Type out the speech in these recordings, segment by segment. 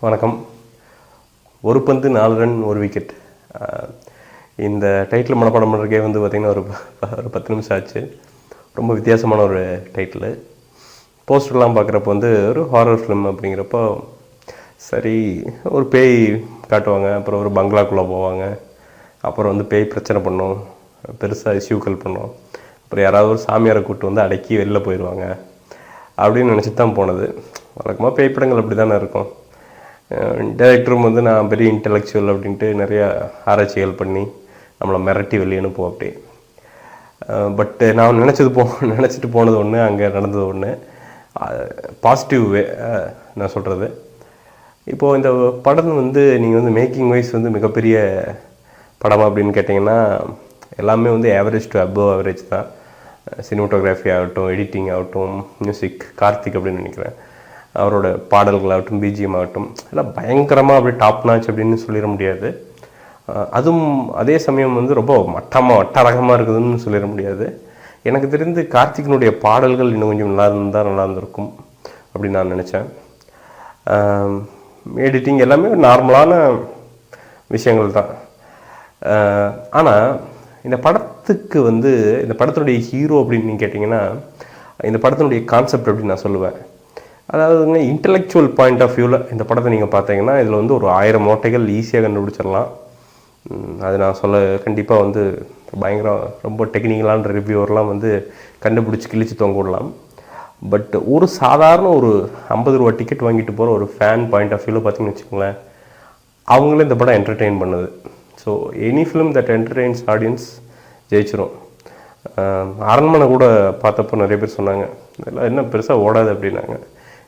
வணக்கம். ஒரு பந்து 4 ரன் 1 விக்கெட். இந்த டைட்டில் மனப்பாடம் பண்ணுறதுக்கே வந்து பார்த்திங்கன்னா ஒரு 10 நிமிஷம் ஆச்சு. ரொம்ப வித்தியாசமான ஒரு டைட்டிலு. போஸ்டர்லாம் பார்க்குறப்போ வந்து ஒரு ஹாரர் ஃபிலிம் அப்படிங்கிறப்போ சரி, ஒரு பேய் காட்டுவாங்க, அப்புறம் ஒரு பங்களாக்குள்ளே போவாங்க, அப்புறம் வந்து பேய் பிரச்சனை பண்ணும், பெருசாக இஷ்யூக்கள் பண்ணும், அப்புறம் யாராவது ஒரு சாமியாரை கூப்பிட்டு வந்து அடக்கி வெளில போயிடுவாங்க அப்படின்னு நினச்சிட்டு தான் போனது. வழக்கமாக பேய் படங்கள் அப்படி தானே இருக்கும். டைரக்டரும் வந்து நான் பெரிய இன்டெலெக்சுவல் அப்படின்ட்டு நிறையா ஆராய்ச்சிகள் பண்ணி நம்மளை மிரட்டி வெளியே அனுப்புவோம் அப்படி. பட்டு நான் நினச்சிட்டு போனது ஒன்று, அங்கே நடந்தது ஒன்று. பாசிட்டிவ் வே நான் சொல்கிறது. இப்போது இந்த படம் வந்து நீங்கள் வந்து மேக்கிங் வைஸ் வந்து மிகப்பெரிய படம் அப்படின்னு கேட்டிங்கன்னா எல்லாமே வந்து ஆவரேஜ் டு அபவ் ஆவரேஜ் தான். சினிமோட்டோகிராஃபி ஆகட்டும், எடிட்டிங் ஆகட்டும், மியூசிக் கார்த்திக் அப்படின்னு நினைக்கிறேன், அவரோட பாடல்களாகட்டும், பிஜிஎம் ஆகட்டும், எல்லாம் பயங்கரமாக அப்படி டாப் நாச் அப்படின்னு சொல்லிட முடியாது. அதுவும் அதே சமயம் வந்து ரொம்ப வட்டரகமாக இருக்குதுன்னு சொல்லிட முடியாது. எனக்கு தெரிந்து கார்த்திகினுடைய பாடல்கள் இன்னும் கொஞ்சம் நல்லா இருந்திருக்கும் அப்படின்னு நான் நினச்சேன். எடிட்டிங் எல்லாமே நார்மலான விஷயங்கள் தான். ஆனால் இந்த படத்துக்கு வந்து இந்த படத்தினுடைய ஹீரோ அப்படின்னு நீங்கள் கேட்டிங்கன்னா இந்த படத்தினுடைய கான்செப்ட் அப்படின்னு நான் சொல்லுவேன். அதாவதுங்க, இன்டெலெக்சுவல் பாயிண்ட் ஆஃப் வியூவில் இந்த படத்தை நீங்கள் பார்த்தீங்கன்னா இதில் வந்து ஒரு 1000 ஓட்டைகள் ஈஸியாக கண்டுபிடிச்சிடலாம். அது நான் கண்டிப்பாக வந்து பயங்கரம் ரொம்ப டெக்னிக்கலான ரிவ்யூவர்லாம் வந்து கண்டுபிடிச்சி கிழிச்சு தொங்க விடலாம். பட் ஒரு சாதாரண ஒரு 50 ரூபா டிக்கெட் வாங்கிட்டு போகிற ஒரு ஃபேன் பாயிண்ட் ஆஃப் வியூவில் பார்த்தீங்கன்னு வச்சுக்கோங்களேன், அவங்களே இந்த படம் என்டர்டெயின் பண்ணுது. So any film that entertains audience ஜெயிச்சிரும். அரண்மனை கூட பார்த்தப்போ நிறைய பேர் சொன்னாங்க, இதெல்லாம் என்ன பெருசாக ஓடாது அப்படின்னாங்க.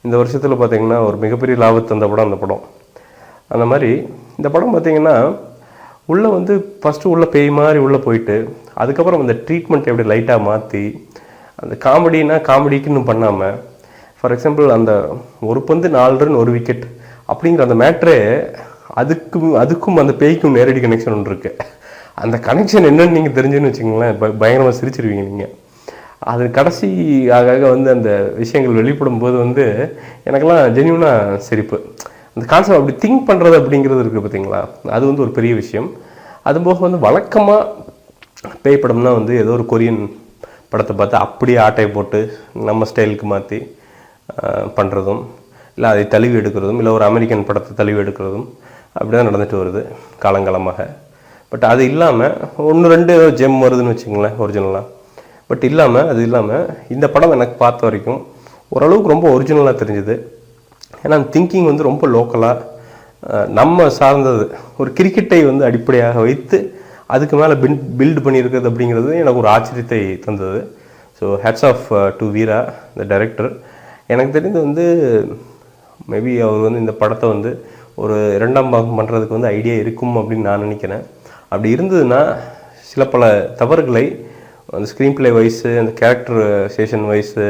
இந்த வருஷத்தில் பார்த்திங்கன்னா ஒரு மிகப்பெரிய லாபத்தை தந்த படம் அந்த படம். அந்த மாதிரி இந்த படம் பார்த்திங்கன்னா உள்ளே வந்து ஃபஸ்ட்டு உள்ளே பேய் மாதிரி உள்ளே போயிட்டு அதுக்கப்புறம் அந்த ட்ரீட்மெண்ட் எப்படி லைட்டாக மாற்றி அந்த காமெடிக்குன்னு பண்ணாமல், ஃபார் எக்ஸாம்பிள் அந்த ஒரு பந்து 4 ரன் 1 விக்கெட் அப்படிங்கிற அந்த மேட்ரே அதுக்கும் அந்த பேய்க்கும் நேரடி கனெக்ஷன் ஒன்று இருக்குது. அந்த கனெக்ஷன் என்னன்னு நீங்கள் தெரிஞ்சுன்னு வச்சுக்கோங்களேன், பயங்கரமாக சிரிச்சிருவீங்க நீங்கள். அது கடைசி ஆக வந்து அந்த விஷயங்கள் வெளிப்படும் போது வந்து எனக்கெல்லாம் ஜென்யூனாக சிரிப்பு. அந்த கான்செப்ட் அப்படி திங்க் பண்ணுறது அப்படிங்கிறது இருக்குது பார்த்தீங்களா, அது வந்து ஒரு பெரிய விஷயம். அதுபோக வந்து வழக்கமாக பேய் படம்னா வந்து ஏதோ ஒரு கொரியன் படத்தை பார்த்து அப்படியே ஆட்டையை போட்டு நம்ம ஸ்டைலுக்கு மாற்றி பண்ணுறதும், இல்லை அதை தழுவி எடுக்கிறதும், இல்லை ஒரு அமெரிக்கன் படத்தை தழுவி எடுக்கிறதும் அப்படி தான் நடந்துட்டு வருது காலங்காலமாக. பட் அது இல்லாமல் 1-2 ஜெம் வருதுன்னு வச்சுங்களேன் ஒரிஜினலாக. பட் அது இல்லாமல் இந்த படம் எனக்கு பார்த்த வரைக்கும் ஓரளவுக்கு ரொம்ப ஒரிஜினலாக தெரிஞ்சுது. ஏன்னா திங்கிங் வந்து ரொம்ப லோக்கலாக நம்ம சார்ந்தது, ஒரு கிரிக்கெட்டை வந்து அடிப்படையாக வைத்து அதுக்கு மேலே பில்டு பண்ணியிருக்கிறது அப்படிங்கிறது எனக்கு ஒரு ஆச்சரியத்தை தந்தது. So hats off to Veera the director. எனக்கு தெரிந்து வந்து மேபி அவர் வந்து இந்த படத்தை வந்து ஒரு 2ஆம் பாகம் பண்ணுறதுக்கு வந்து ஐடியா இருக்கும் அப்படின்னு நான் நினைக்கிறேன். அப்படி இருந்ததுன்னா சில பல தவறுகளை அந்த ஸ்க்ரீன் பிளே வைஸு, அந்த கேரக்டர் சேஷன் வைஸு,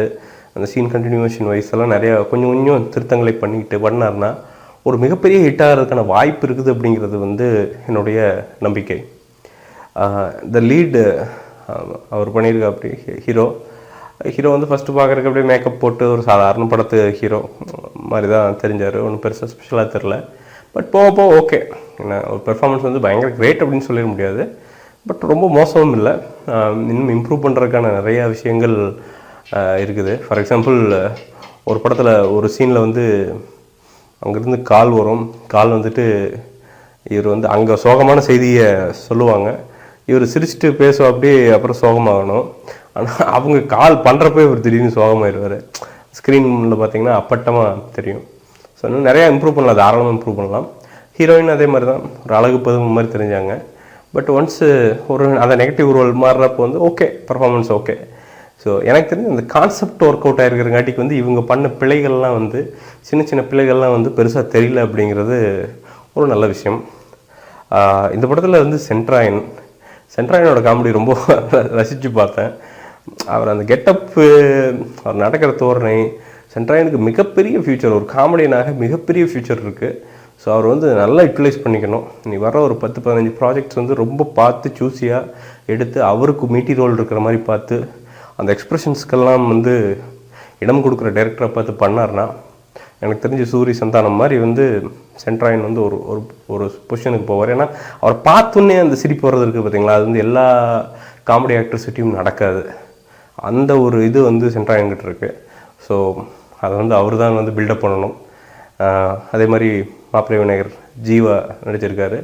அந்த சீன் கண்டினியூஷன் வைஸ் எல்லாம் நிறையா கொஞ்சம் திருத்தங்களை பண்ணார்னா ஒரு மிகப்பெரிய ஹிட் ஆகிறதுக்கான வாய்ப்பு இருக்குது அப்படிங்கிறது வந்து என்னுடைய நம்பிக்கை. த லீடு அவர் பண்ணியிருக்க அப்படி ஹீரோ வந்து ஃபஸ்ட்டு பார்க்குறதுக்கு அப்படியே மேக்கப் போட்டு ஒரு சாதாரண படத்து ஹீரோ மாதிரி தான் தெரிஞ்சார். ஒன்றும் பெருசாக ஸ்பெஷலாக தெரில. பட் போக ஓகே, ஏன்னா ஒரு பெர்ஃபார்மன்ஸ் வந்து பயங்கர கிரேட் அப்படின்னு சொல்லிட முடியாது, பட் ரொம்ப மோசமும் இல்லை. இன்னும் இம்ப்ரூவ் பண்ணுறதுக்கான நிறையா விஷயங்கள் இருக்குது. ஃபார் எக்ஸாம்பிள் ஒரு படத்தில் ஒரு சீனில் வந்து அங்கேருந்து கால் வந்துட்டு இவர் வந்து அங்கே சோகமான செய்தியை சொல்லுவாங்க, இவர் சிரிச்சுட்டு பேசுவா அப்படியே, அப்புறம் சோகமாகணும். ஆனால் அவங்க கால் பண்ணுறப்போ இவர் திடீர்னு சோகமாகிடுவார். ஸ்க்ரீனில் பார்த்தீங்கன்னா அப்பட்டமாக தெரியும். ஸோ இன்னும் நிறையா இம்ப்ரூவ் பண்ணலாம், தாராளமாக இம்ப்ரூவ் பண்ணலாம். ஹீரோயின் அதே மாதிரி தான் ஒரு அழகு பதுமை மாதிரி தெரிஞ்சாங்க. பட் ஒன்ஸு ஒரு அந்த நெகட்டிவ் ரோல் மாறுறப்போ வந்து ஓகே, பர்ஃபார்மன்ஸ் ஓகே. ஸோ எனக்கு தெரிஞ்சு அந்த கான்செப்ட் ஒர்க் அவுட் ஆகிருக்கிறங்காட்டிக்கு வந்து இவங்க பண்ண பிழைகள்லாம் வந்து சின்ன பிழைகள்லாம் வந்து பெருசாக தெரியல அப்படிங்கிறது ஒரு நல்ல விஷயம். இந்த படத்தில் வந்து சென்ட்ராயனோட காமெடி ரொம்ப ரசித்து பார்த்தேன். அவர் அந்த கெட்டப்பு, அவர் நடக்கிற தோரணை, சென்ட்ராயனுக்கு மிகப்பெரிய ஃப்யூச்சர், ஒரு காமெடியனாக மிகப்பெரிய ஃப்யூச்சர் இருக்குது. ஸோ அவர் வந்து நல்லா யூட்டிலைஸ் பண்ணிக்கணும். நீ வர ஒரு 10-15 ப்ராஜெக்ட்ஸ் வந்து ரொம்ப பார்த்து சூஸியாக எடுத்து அவருக்கு மீட்டி ரோல் இருக்கிற மாதிரி பார்த்து அந்த எக்ஸ்ப்ரெஷன்ஸ்க்கெல்லாம் வந்து இடம் கொடுக்குற டைரக்டரை பார்த்து பண்ணார்னா எனக்கு தெரிஞ்சு சூரி சந்தானம் மாதிரி வந்து சென்ட்ராயன் வந்து ஒரு ஒரு ஒரு பொசிஷனுக்கு போவார். ஏன்னா அவர் பார்த்தோன்னே அந்த சிரிப்பு வர்றது இருக்குது பார்த்தீங்களா, அது வந்து எல்லா காமெடி ஆக்டர்ஸ்கிட்டையும் நடக்காது. அந்த ஒரு இது வந்து சென்ட்ராயன்கிட்ட இருக்குது. ஸோ அதை வந்து அவர் தான் வந்து பில்டப் பண்ணணும். அதே மாதிரி மாப்பிள்ளை விநாயகர் ஜீவா நடிச்சிருக்காரு.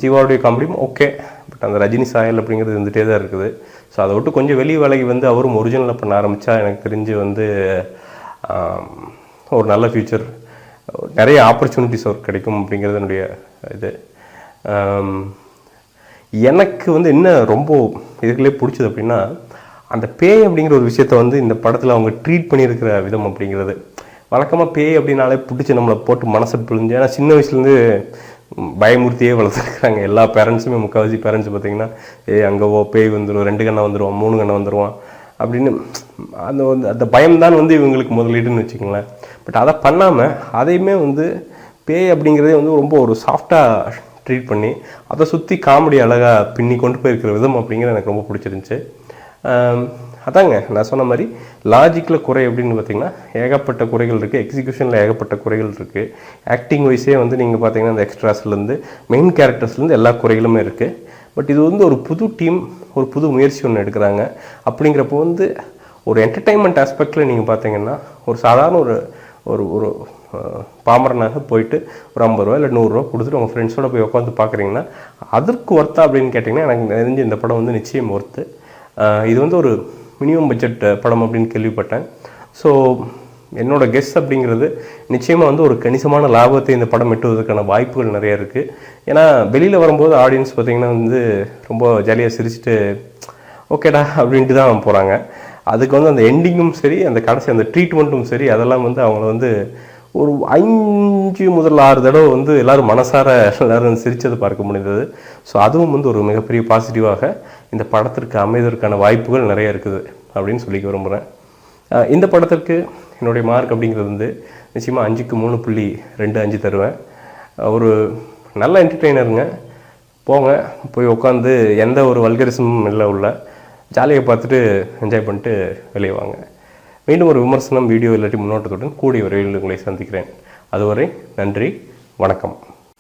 ஜீவாவுடைய காமெடியும் ஓகே, பட் அந்த ரஜினி சாயல் அப்படிங்கிறது இருந்துகிட்டே தான் இருக்குது. ஸோ அதை விட்டு கொஞ்சம் வெளி விலகி வந்து அவரும் ஒரிஜினலாக பண்ண ஆரம்பித்தா எனக்கு தெரிஞ்சு வந்து ஒரு நல்ல ஃப்யூச்சர், நிறைய ஆப்பர்ச்சுனிட்டிஸ் அவருக்கு கிடைக்கும் அப்படிங்கிறது என்னுடைய இது. எனக்கு வந்து என்ன ரொம்ப இதுக்குள்ளே பிடிச்சது அப்படின்னா, அந்த பேய் அப்படிங்கிற ஒரு விஷயத்த வந்து இந்த படத்தில் அவங்க ட்ரீட் பண்ணியிருக்கிற விதம் அப்படிங்கிறது. வழக்கமாக பேய் அப்படின்னாலே பிடிச்சி நம்மளை போட்டு மனசை பிழிஞ்சு, ஏன்னா சின்ன வயசுலேருந்து பயமுறுத்தியே வளர்த்துருக்குறாங்க எல்லா பேரண்ட்ஸுமே. முக்கால்வாசி பேரண்ட்ஸ் பார்த்தீங்கன்னா, அங்கே பேய் வந்துடும், 2 கண்ணை வந்துடுவான், 3 கண்ணை வந்துடுவான் அப்படின்னு அந்த அந்த பயம்தான் வந்து இவங்களுக்கு முதலீடுன்னு வச்சுக்கோங்களேன். பட் அதை பண்ணாமல் அதையுமே வந்து பேய் அப்படிங்கிறதே வந்து ரொம்ப ஒரு சாஃப்டாக ட்ரீட் பண்ணி அதை சுற்றி காமெடி அழகாக பின்னி கொண்டு போயிருக்கிற விதம் அப்படிங்கிறது எனக்கு ரொம்ப பிடிச்சிருந்துச்சு. அதாங்க நான் சொன்ன மாதிரி லாஜிக்கில் குறை அப்படின்னு பார்த்தீங்கன்னா ஏகப்பட்ட குறைகள் இருக்குது, எக்ஸிக்யூஷனில் ஏகப்பட்ட குறைகள் இருக்குது. ஆக்டிங் வைஸே வந்து நீங்கள் பார்த்தீங்கன்னா அந்த எக்ஸ்ட்ராஸ்லேருந்து மெயின் கேரக்டர்ஸ்லேருந்து எல்லா குறைகளுமே இருக்குது. பட் இது வந்து ஒரு புது டீம், ஒரு புது முயற்சி ஒன்று எடுக்கிறாங்க. அப்படிங்கிறப்போ வந்து ஒரு என்டர்டெயின்மெண்ட் ஆஸ்பெக்டில் நீங்கள் பார்த்தீங்கன்னா ஒரு சாதாரண ஒரு ஒரு ஒரு பாமரனாக போயிட்டு ஒரு 50 ரூபா இல்லை 100 ரூபா கொடுத்துட்டு உங்கள் ஃப்ரெண்ட்ஸோட போய் உட்காந்து பார்க்குறீங்கன்னா அதற்கு ஒர்த்தா அப்படின்னு கேட்டிங்கன்னா எனக்கு தெரிஞ்சு இந்த படம் வந்து நிச்சயம் ஒர்த்து. இது வந்து ஒரு மினிமம் பட்ஜெட் படம் அப்படின்னு கேள்விப்பட்டேன். ஸோ என்னோடய கெஸ் அப்படிங்கிறது நிச்சயமாக வந்து ஒரு கணிசமான லாபத்தை இந்த படம் எட்டுவதற்கான வாய்ப்புகள் நிறைய இருக்குது. ஏன்னா வெளியில் வரும்போது ஆடியன்ஸ் பார்த்திங்கன்னா வந்து ரொம்ப ஜாலியாக சிரிச்சுட்டு ஓகேடா அப்படின்ட்டு தான் போகிறாங்க. அதுக்கு வந்து அந்த எண்டிங்கும் சரி, அந்த கடைசி அந்த ட்ரீட்மெண்ட்டும் சரி, அதெல்லாம் வந்து அவங்கள வந்து ஒரு 5 முதல் 6 தடவை வந்து எல்லோரும் மனசார எல்லோரும் சிரித்ததை பார்க்க முடிந்தது. ஸோ அதுவும் வந்து ஒரு மிகப்பெரிய பாசிட்டிவாக இந்த படத்திற்கு அமைவதற்கான வாய்ப்புகள் நிறைய இருக்குது அப்படின்னு சொல்லிக்க விரும்புகிறேன். இந்த படத்திற்கு என்னுடைய மார்க் அப்படிங்கிறது வந்து நிச்சயமாக 5க்கு 3.25 தருவேன். ஒரு நல்ல என்டர்டெய்னருங்க, போங்க போய் உட்காந்து எந்த ஒரு வல்கரிசமும் இல்லை, உள்ள ஜாலியாக பார்த்துட்டு என்ஜாய் பண்ணிட்டு வெளியே வாங்க. மீண்டும் ஒரு விமர்சனம், வீடியோ இல்லாட்டி முன்னோட்டத்துடன் கூடிய விரைவில் உங்களை சந்திக்கிறேன். அதுவரை நன்றி, வணக்கம்.